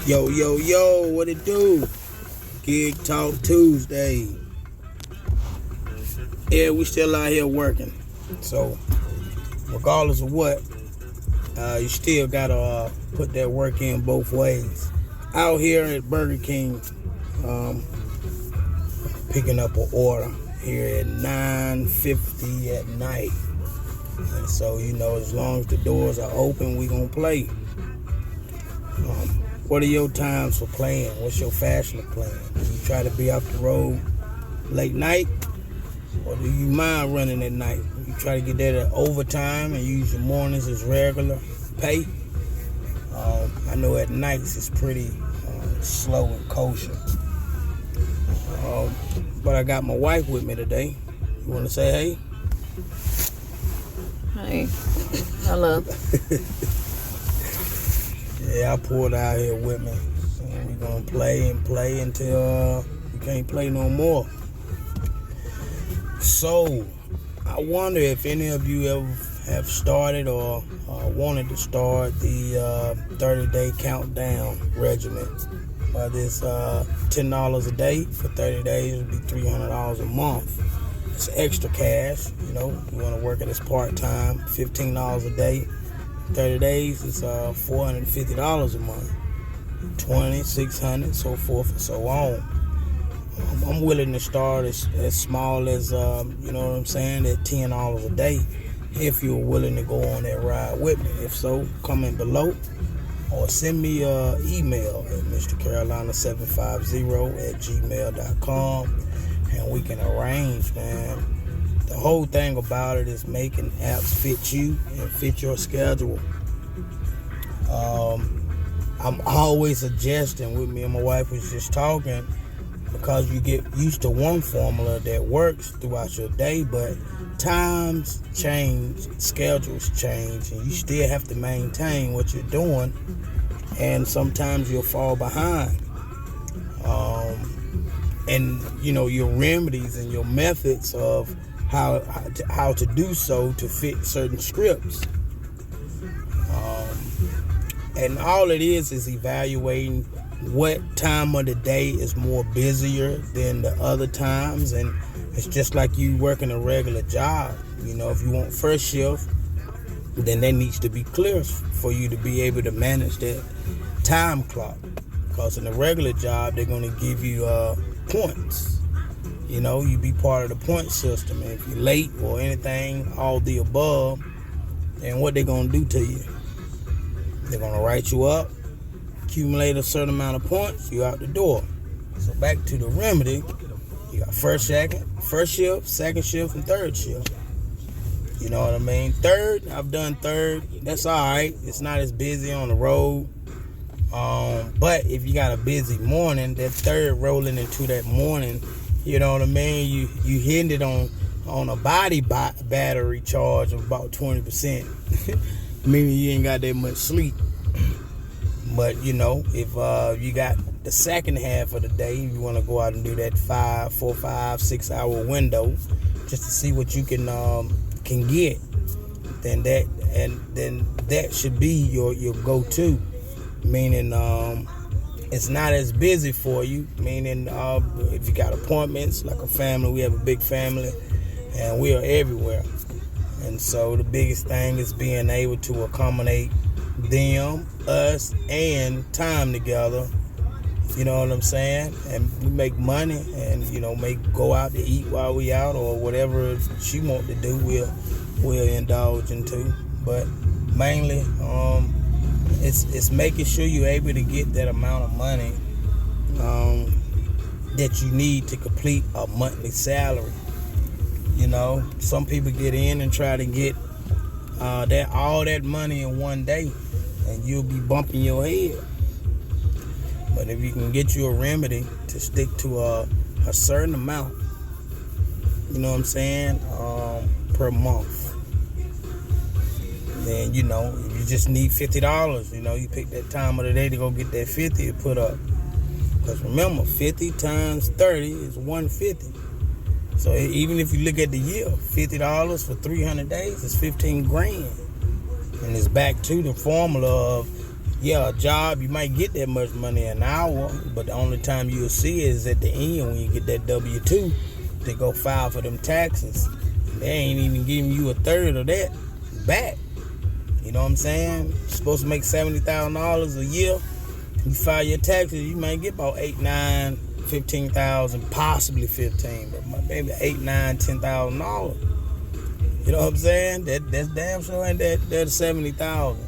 Yo, what it do? Gig Talk Tuesday. Yeah, we still out here working. So, regardless of what, you still gotta put that work in both ways. Out here at Burger King, picking up an order here at 9:50 at night. And so, as long as the doors are open, we gonna play. What are your times for playing? What's your fashion plan? Do you try to be off the road late night? Or do you mind running at night? You try to get that at overtime and use your mornings as regular pay? I know at nights it's pretty slow and kosher. But I got my wife with me today. You want to say hey? Hey. Hello. Yeah, I pulled out here with me. And we're going to play until we can't play no more. So, I wonder if any of you ever have started or wanted to start the 30-day countdown regimen. This $10 a day for 30 days would be $300 a month. It's extra cash, you want to work it as part-time, $15 a day. 30 days is $450 a month, $20, $600, so forth and so on. I'm willing to start as small as, at $10 a day, if you're willing to go on that ride with me. If so, comment below or send me an email at mrcarolina750@gmail.com and we can arrange, man. The whole thing about it is making apps fit you and fit your schedule. I'm always suggesting, with me and my wife was just talking, because you get used to one formula that works throughout your day, but times change, schedules change, and you still have to maintain what you're doing, and sometimes you'll fall behind. And your remedies and your methods of how to do so to fit certain scripts. And all it is evaluating what time of the day is more busier than the other times. And it's just like you working a regular job. If you want first shift, then that needs to be clear for you to be able to manage that time clock. Because in a regular job, they're going to give you points. You be part of the point system. And if you're late or anything, all the above, then what they're going to do to you? They're going to write you up, accumulate a certain amount of points, you're out the door. So back to the remedy, you got first shift, second shift, and third shift. You know what I mean? Third, I've done third. That's all right. It's not as busy on the road. But if you got a busy morning, that third rolling into that morning, you know what I mean? You hitting it on a body battery charge of about 20%. Meaning you ain't got that much sleep. But if you got the second half of the day, you want to go out and do that 4, 5, 6 hour window just to see what you can get. Then that should be your go-to. Meaning it's not as busy for you. Meaning if you got appointments, like a family, we have a big family, and we are everywhere. And so the biggest thing is being able to accommodate them, us, and time together. You know what I'm saying? And we make money and, go out to eat while we out, or whatever she want to do, we'll indulge into. But mainly, it's making sure you're able to get that amount of money that you need to complete a monthly salary. Some people get in and try to get all that money in one day, and you'll be bumping your head. But if you can get you a remedy to stick to a certain amount, you know what I'm saying, per month, then if you just need $50, you pick that time of the day to go get that 50 put up. Because remember, 50 times 30 is 150. So even if you look at the year, $50 for 300 days is $15 grand. And it's back to the formula of Yeah, a job, you might get that much money an hour, but the only time you'll see it is at the end when you get that W-2 to go file for them taxes. They ain't even giving you a third of that back. You know what I'm saying? You're supposed to make $70,000 a year. You file your taxes, you might get about 8, 9, 15,000, possibly 15, but maybe 8, 9, $10,000. You know what I'm saying? That's damn sure ain't that 70,000.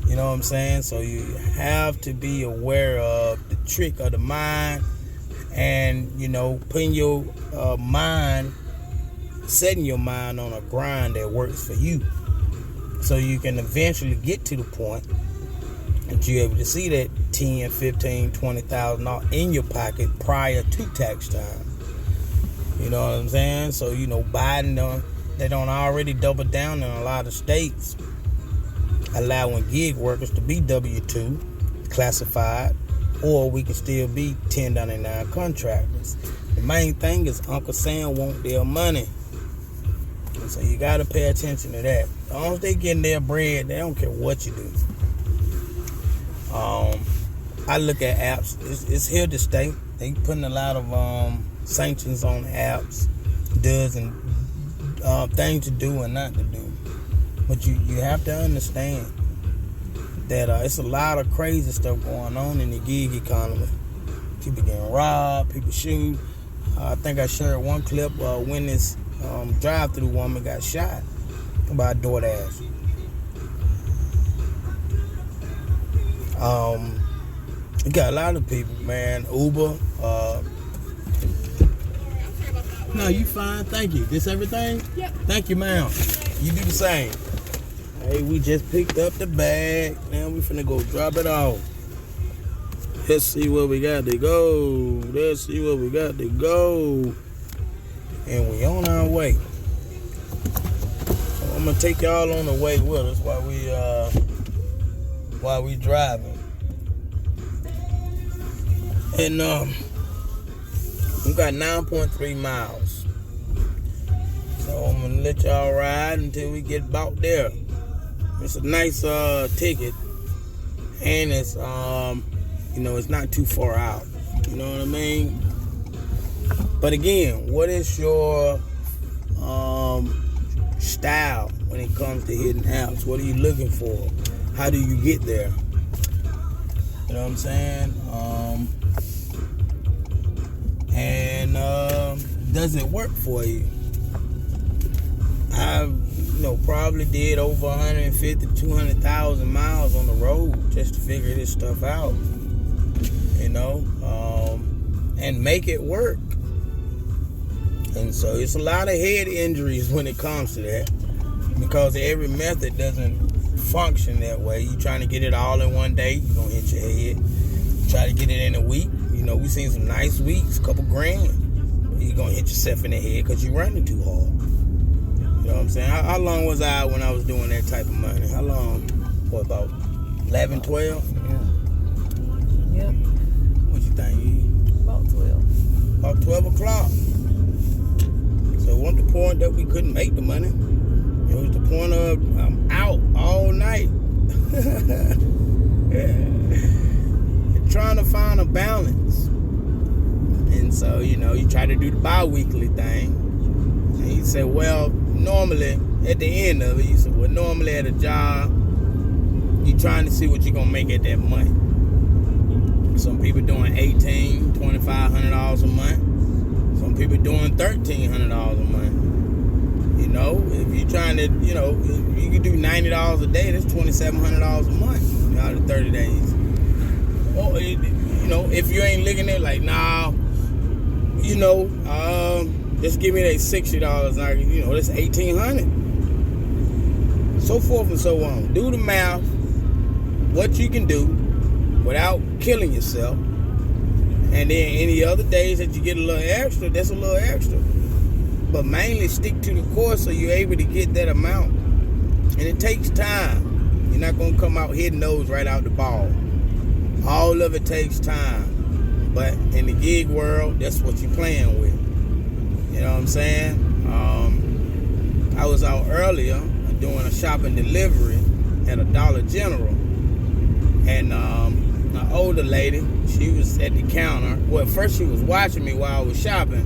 You know what I'm saying? So you have to be aware of the trick of the mind, and putting your mind, setting your mind on a grind that works for you, so you can eventually get to the point that you're able to see that 10, 15, $20,000 in your pocket prior to tax time. You know what I'm saying? So Biden they don't already double down in a lot of states, allowing gig workers to be W-2 classified, or we can still be 1099 contractors. The main thing is Uncle Sam want their money, and so you got to pay attention to that. As long as they getting their bread, they don't care what you do. I look at apps. It's here to stay. They putting a lot of sanctions on apps, does and things to do and not to do. But you have to understand that it's a lot of crazy stuff going on in the gig economy. People getting robbed, people shooting. I think I shared one clip when this drive-through woman got shot by DoorDash. You got a lot of people, man. Uber. No, you fine. Thank you. This everything? Yep. Thank you, ma'am. You do the same. Hey, we just picked up the bag. Now we finna go drop it off. Let's see where we got to go. Let's see where we got to go. And we on our way. So I'm gonna take y'all on the way with us while we driving. And we got 9.3 miles. So I'm gonna let y'all ride until we get about there. It's a nice ticket, and it's it's not too far out. You know what I mean? But again, what is your style when it comes to hitting apps? What are you looking for? How do you get there? You know what I'm saying? And does it work for you? I've probably did over 150, 200,000 miles on the road just to figure this stuff out, and make it work. And so it's a lot of head injuries when it comes to that, because every method doesn't function that way. You trying to get it all in one day, you're going to hit your head. Try to get it in a week. We seen some nice weeks, couple grand. You're going to hit yourself in the head because you're running too hard. You know what I'm saying? How long was I when I was doing that type of money? How long? What, about 11, 12? Yeah. Yep. What you think? About 12. About 12 o'clock. So it wasn't the point that we couldn't make the money. It was the point of I'm out all night. Trying to find a balance. And so, you try to do the bi-weekly thing. And you say, well, normally, at the end of it, you say, well, normally at a job, you're trying to see what you're going to make at that month. Some people doing $1,800, $2,500 a month. Some people doing $1,300 a month. If you're trying to, you can do $90 a day, that's $2,700 a month out of 30 days. Or, if you ain't looking at it like, nah, just give me that $60. That's $1,800. So forth and so on. Do the math, what you can do without killing yourself. And then any other days that you get a little extra, that's a little extra. But mainly stick to the course so you're able to get that amount. And it takes time. You're not going to come out hitting those right out the ball. All of it takes time. But in the gig world, that's what you're playing with. You know what I'm saying? I was out earlier doing a shopping delivery at a Dollar General. And an older lady, she was at the counter. Well, first she was watching me while I was shopping,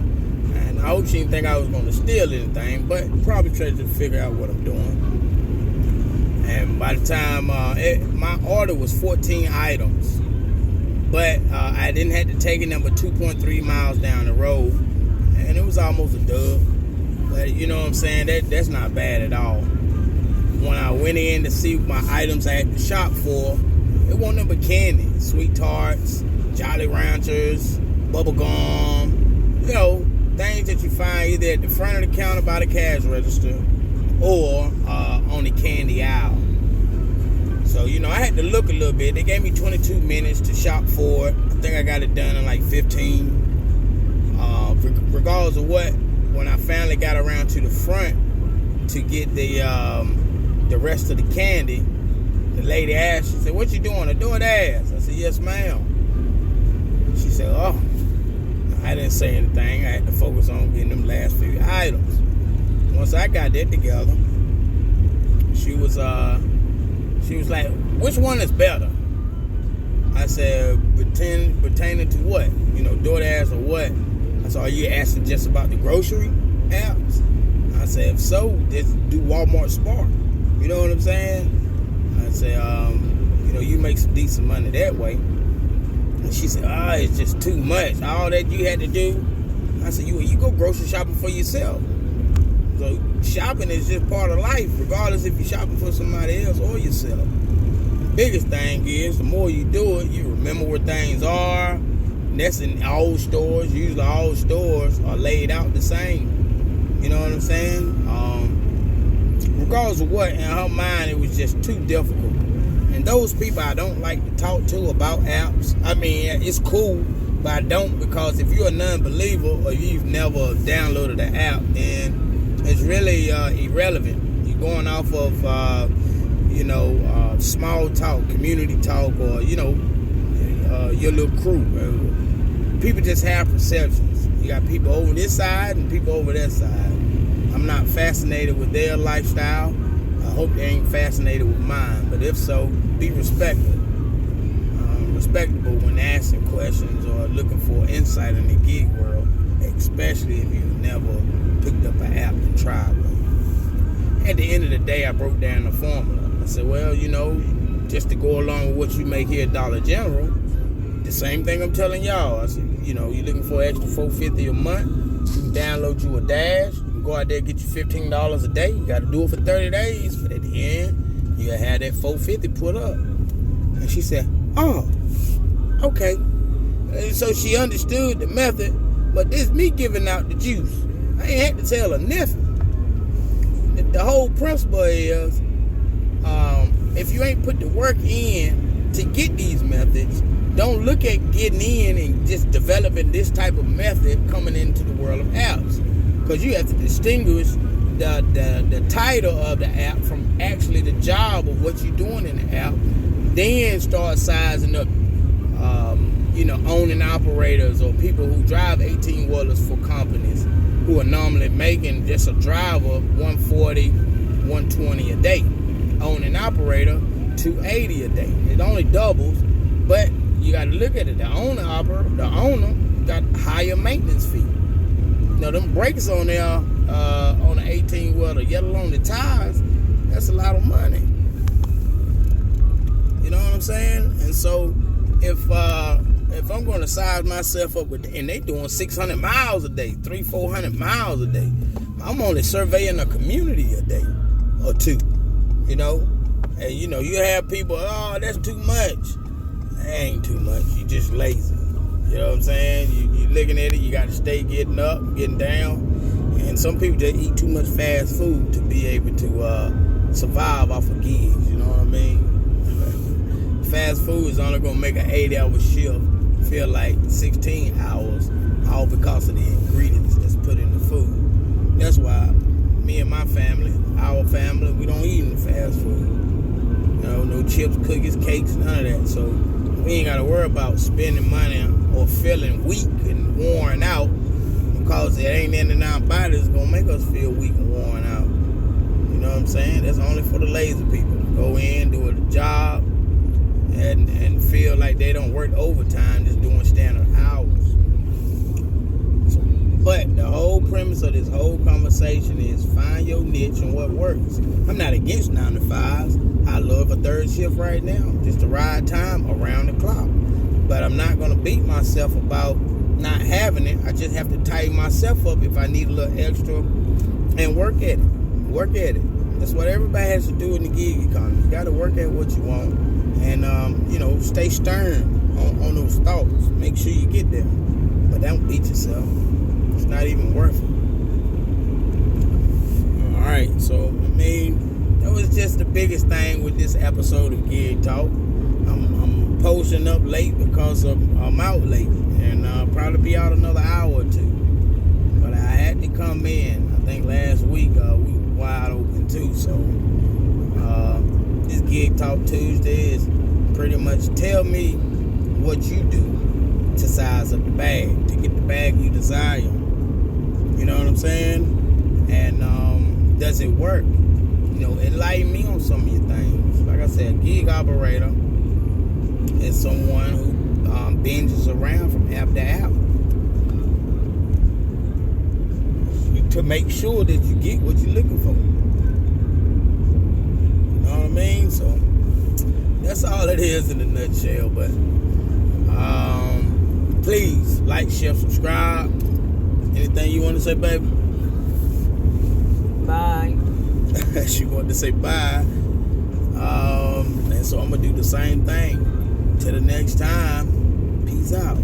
and I hope she didn't think I was going to steal anything, but probably tried to figure out what I'm doing. And by the time my order was 14 items, but I didn't have to take it number 2.3 miles down the road, and it was almost a dub. But you know what I'm saying? That's not bad at all. When I went in to see my items I had to shop for, it wasn't nothing but candy, sweet tarts, Jolly Ranchers, bubble gum, you know, things that you find either at the front of the counter by the cash register or on the candy aisle. So, you know, I had to look a little bit. They gave me 22 minutes to shop for it. I think I got it done in like 15. Regardless of what, when I finally got around to the front to get the rest of the candy, the lady asked, she said, "What you doing? A DoorDash?" I said, "Yes, ma'am." She said, "Oh." I didn't say anything. I had to focus on getting them last few items. Once I got that together, she was like, "Which one is better?" I said, pertaining to what? You know, DoorDash or what? I said, "Are you asking just about the grocery apps?" I said, "If so, just do Walmart Spark." You know what I'm saying? I said, you know, you make some decent money that way. And she said, "It's just too much. All that you had to do." I said, you go grocery shopping for yourself. So shopping is just part of life, regardless if you're shopping for somebody else or yourself. The biggest thing is, the more you do it, you remember where things are. And that's in all stores. Usually all stores are laid out the same. You know what I'm saying? Regardless of what, in her mind, it was just too difficult. And those people I don't like to talk to about apps. I mean, it's cool, but I don't, because if you're a non-believer or you've never downloaded the app, then it's really irrelevant. You're going off of, small talk, community talk, or, your little crew. People just have perceptions. You got people over this side and people over that side. I'm not fascinated with their lifestyle. I hope they ain't fascinated with mine. But if so, be respectful. Respectable when asking questions or looking for insight in the gig world, especially if you've never picked up an app and tried one. At the end of the day, I broke down the formula. I said, well, just to go along with what you make here at Dollar General, the same thing I'm telling y'all. I said, you're looking for an extra $4.50 a month, you can download you a Dash. Go out there and get you $15 a day. You got to do it for 30 days. But at the end, you got to have that $4.50 put up. And she said, "Oh, okay." And so she understood the method. But this me giving out the juice. I ain't had to tell her nothing. The whole principle is, if you ain't put the work in to get these methods, don't look at getting in and just developing this type of method coming into the world of apps. Because you have to distinguish the title of the app from actually the job of what you're doing in the app. Then start sizing up, owning operators or people who drive 18-wheelers for companies who are normally making just a driver $140, $120 a day. Owning operator $280 a day. It only doubles, but you got to look at it. The owner got higher maintenance fee. Them brakes on there, on the 18-wheeler, yet alone the tires, that's a lot of money. You know what I'm saying? And so, if I'm going to size myself up with, and they doing 600 miles a day, 400 miles a day, I'm only surveying a community a day or two, And, you have people, "Oh, that's too much." That ain't too much. You just lazy. You know what I'm saying? You're looking at it, you got to stay getting up, getting down. And some people just eat too much fast food to be able to survive off of gigs. You know what I mean? Fast food is only going to make an 8-hour shift feel like 16 hours, all because of the ingredients that's put in the food. That's why me and my family, our family, we don't eat any fast food. No chips, cookies, cakes, none of that. So we ain't got to worry about spending money or feeling weak and worn out, because it ain't in our bodies that's gonna make us feel weak and worn out. You know what I'm saying? That's only for the lazy people. Go in, do a job, and feel like they don't work overtime just doing standard hours. So, but the whole premise of this whole conversation is find your niche and what works. I'm not against 9 to 5s. I love a third shift right now, just to ride time around the clock. But I'm not going to beat myself about not having it. I just have to tighten myself up if I need a little extra and work at it. Work at it. That's what everybody has to do in the gig economy. You got to work at what you want and, stay stern on those thoughts. Make sure you get there. But don't beat yourself. It's not even worth it. All right. So, that was just the biggest thing with this episode of Gig Talk. I'm posting up late because I'm out late, and probably be out another hour or two. But I had to come in. I think last week we were wide open too. So this Gig Talk Tuesday is pretty much tell me what you do to size up the bag, to get the bag you desire. You know what I'm saying? And does it work? Enlighten me on some of your things. Like I said, a gig operator is someone who binges around from app to app to make sure that you get what you're looking for. You know what I mean? So that's all it is in a nutshell. But please like, share, subscribe. Anything you want to say, baby? Bye. She wanted to say bye. And so I'm going to do the same thing. Till the next time, peace out.